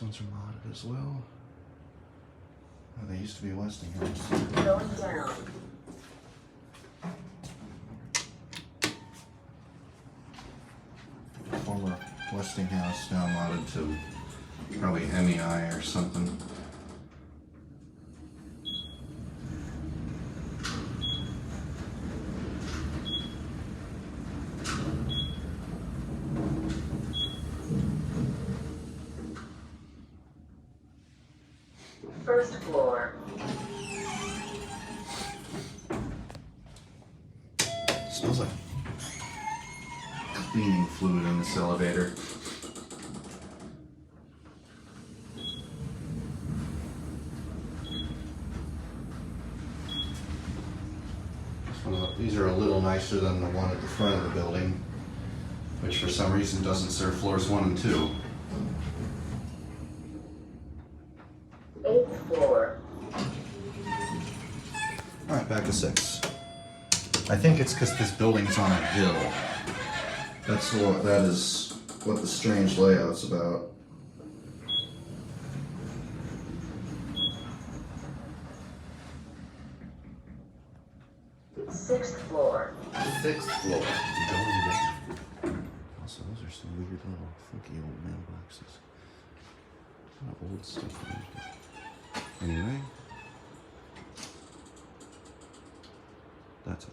ones are modded as well. Oh, they used to be Westinghouse. Going down. Former Westinghouse, now modded to probably MEI or something. First floor. Smells like cleaning fluid in this elevator. These are a little nicer than the one at the front of the building, which for some reason doesn't serve floors 1 and 2. 8th floor. Alright, back to 6. I think it's because this building's on a hill. That is what the strange layout's about. Sixth floor. 6th floor. Going down. Also, those are some weird little funky old mailboxes. A lot of old stuff. Anyway, that's it.